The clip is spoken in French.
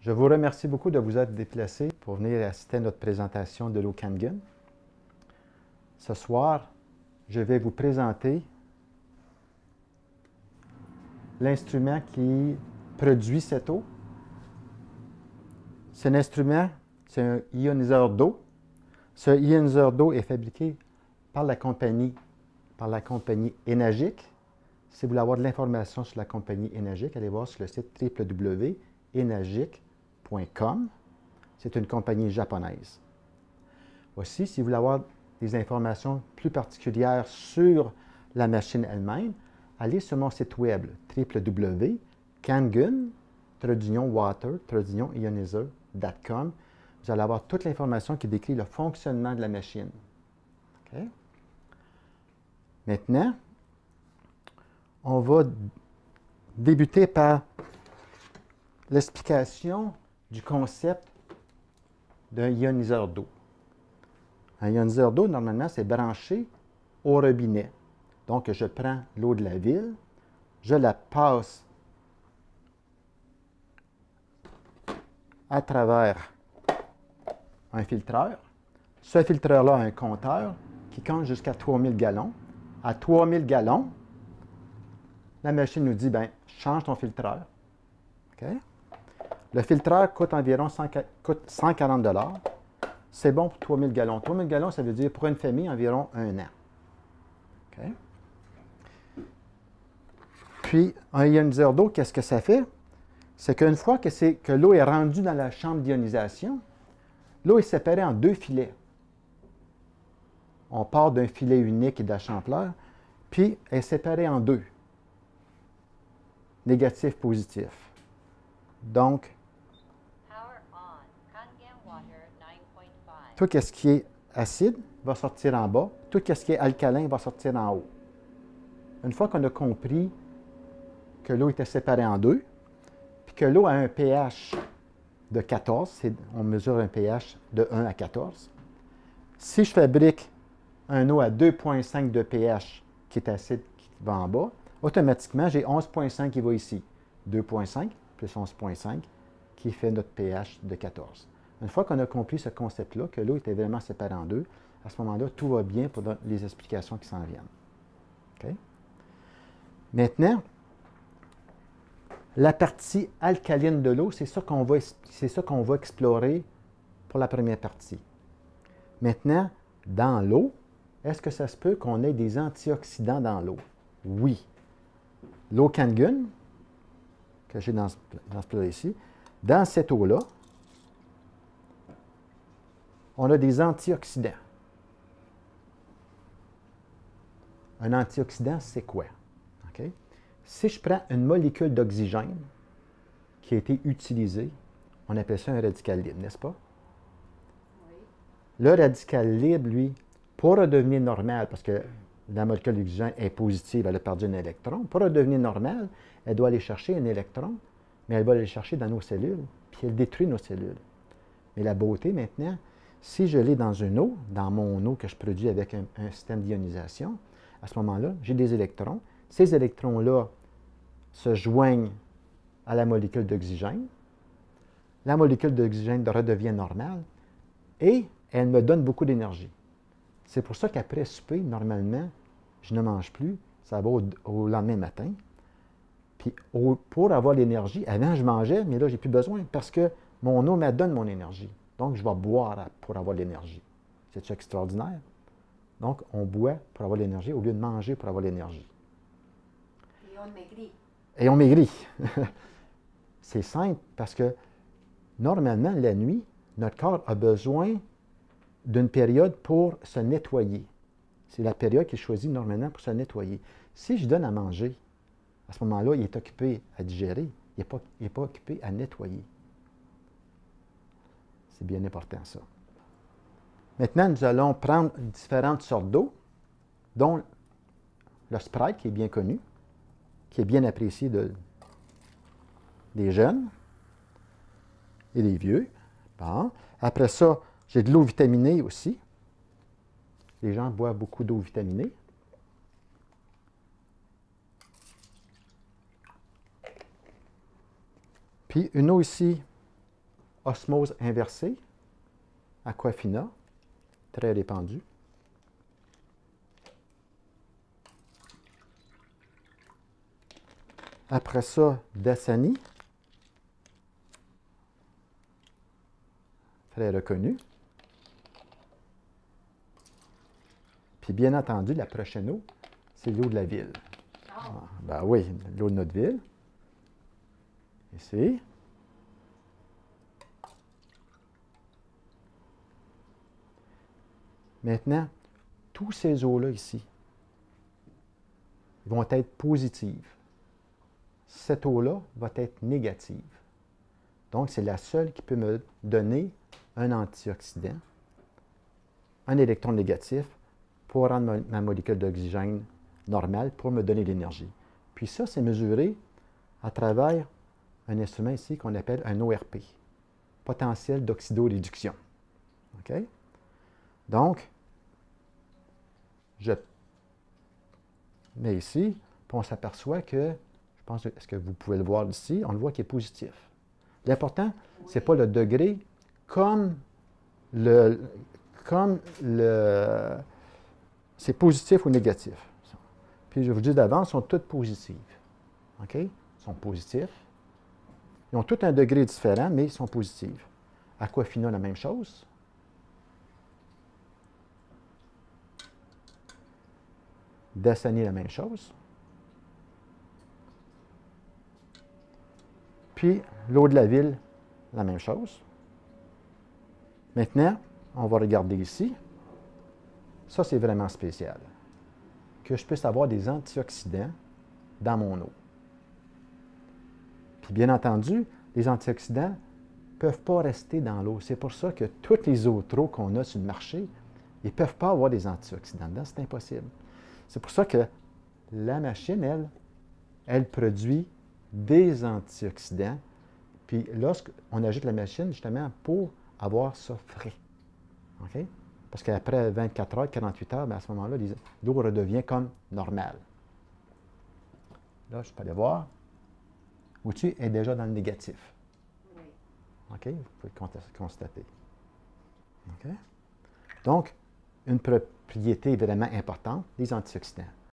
Je vous remercie beaucoup de vous être déplacé pour venir assister à notre présentation de l'eau Kangen. Ce soir, je vais vous présenter l'instrument qui produit cette eau. C'est un instrument, c'est un ioniseur d'eau. Ce ioniseur d'eau est fabriqué par la compagnie Enagic. Si vous voulez avoir de l'information sur la compagnie Enagic, allez voir sur le site www.enagic.com. C'est une compagnie japonaise. Aussi, si vous voulez avoir des informations plus particulières sur la machine elle-même, allez sur mon site web www.kangen-water-ioniseur.com. Vous allez avoir toute l'information qui décrit le fonctionnement de la machine. Okay? Maintenant, on va débuter par l'explication du concept d'un ioniseur d'eau. Un ioniseur d'eau, normalement, c'est branché au robinet. Donc, je prends l'eau de la ville, je la passe à travers un filtreur. Ce filtreur-là a un compteur qui compte jusqu'à 3000 gallons. À 3000 gallons, la machine nous dit, bien, change ton filtreur. Okay? Le filtreur coûte environ 140 $. C'est bon pour 3000 gallons. 3000 gallons, ça veut dire pour une famille environ 1 an. Okay? Puis, un ioniseur d'eau, qu'est-ce que ça fait? C'est qu'une fois que l'eau est rendue dans la chambre d'ionisation, l'eau est séparée en deux filets. On part d'un filet unique et d'Achampleur, puis elle est séparée en deux. Négatif, positif. Donc, tout ce qui est acide va sortir en bas, tout ce qui est alcalin va sortir en haut. Une fois qu'on a compris que l'eau était séparée en deux, puis que l'eau a un pH de 14, on mesure un pH de 1 à 14. Si je fabrique un eau à 2,5 de pH qui est acide, qui va en bas, automatiquement, j'ai 11,5 qui va ici. 2,5 plus 11,5 qui fait notre pH de 14. Une fois qu'on a compris ce concept-là, que l'eau était vraiment séparée en deux, à ce moment-là, tout va bien pour les explications qui s'en viennent. Okay? Maintenant, la partie alcaline de l'eau, c'est ça qu'on va explorer pour la première partie. Maintenant, dans l'eau, est-ce que ça se peut qu'on ait des antioxydants dans l'eau? Oui. L'eau Kangen, que j'ai dans ce plat ici, dans cette eau-là, on a des antioxydants. Un antioxydant, c'est quoi? Okay? Si je prends une molécule d'oxygène qui a été utilisée, on appelle ça un radical libre, n'est-ce pas? Oui. Le radical libre, lui, pour redevenir normal, parce que la molécule d'oxygène est positive, elle a perdu un électron, pour redevenir normale, elle doit aller chercher un électron, mais elle va aller chercher dans nos cellules, puis elle détruit nos cellules. Mais la beauté maintenant, si je l'ai dans une eau, dans mon eau que je produis avec un système d'ionisation, à ce moment-là, j'ai des électrons. Ces électrons-là se joignent à la molécule d'oxygène. La molécule d'oxygène redevient normale et elle me donne beaucoup d'énergie. C'est pour ça qu'après souper, normalement, je ne mange plus. Ça va au lendemain matin. Puis pour avoir l'énergie, avant je mangeais, mais là, je n'ai plus besoin parce que mon eau me donne mon énergie. Donc, je vais boire pour avoir l'énergie. C'est-tu extraordinaire? Donc, on boit pour avoir l'énergie au lieu de manger pour avoir l'énergie. Et on maigrit. Et on maigrit. C'est simple parce que, normalement, la nuit, notre corps a besoin d'une période pour se nettoyer. C'est la période qu'il choisit normalement pour se nettoyer. Si je donne à manger, à ce moment-là, il est occupé à digérer, il n'est pas occupé à nettoyer. C'est bien important, ça. Maintenant, nous allons prendre différentes sortes d'eau, dont le Sprite, qui est bien connu, qui est bien apprécié des jeunes et des vieux. Bon. Après ça, j'ai de l'eau vitaminée aussi. Les gens boivent beaucoup d'eau vitaminée. Puis une eau ici osmose inversée, Aquafina, très répandue. Après ça, Dasani, très reconnu. Puis bien entendu, la prochaine eau, c'est l'eau de la ville. Ah, ben oui, l'eau de notre ville. Ici. Maintenant, tous ces eaux-là ici vont être positives. Cette eau-là va être négative. Donc, c'est la seule qui peut me donner un antioxydant, un électron négatif, pour rendre ma molécule d'oxygène normale, pour me donner l'énergie. Puis ça, c'est mesuré à travers un instrument ici qu'on appelle un ORP, potentiel d'oxydoréduction. OK? Donc, je mets ici, puis on s'aperçoit que, je pense, est-ce que vous pouvez le voir ici, on le voit qui est positif. L'important, ce n'est pas le degré comme c'est positif ou négatif. Puis je vous dis d'avance, ils sont toutes positives. OK? Ils sont positifs. Ils ont tous un degré différent, mais ils sont positifs. Aquafina, la même chose. Dasani, la même chose. Puis l'eau de la ville, la même chose. Maintenant, on va regarder ici. Ça, c'est vraiment spécial. Que je puisse avoir des antioxydants dans mon eau. Puis bien entendu, les antioxydants ne peuvent pas rester dans l'eau. C'est pour ça que toutes les autres eaux qu'on a sur le marché, ils ne peuvent pas avoir des antioxydants dedans. C'est impossible. C'est pour ça que la machine, elle produit des antioxydants. Puis lorsqu'on ajoute la machine, justement, pour avoir ça frais. OK? Parce qu'après 24 heures, 48 heures, bien à ce moment-là, l'eau redevient comme normale. Là, je peux aller voir. Au-dessus est déjà dans le négatif. Oui. OK? Vous pouvez constater. OK? Donc, une propriété vraiment importante, les antioxydants.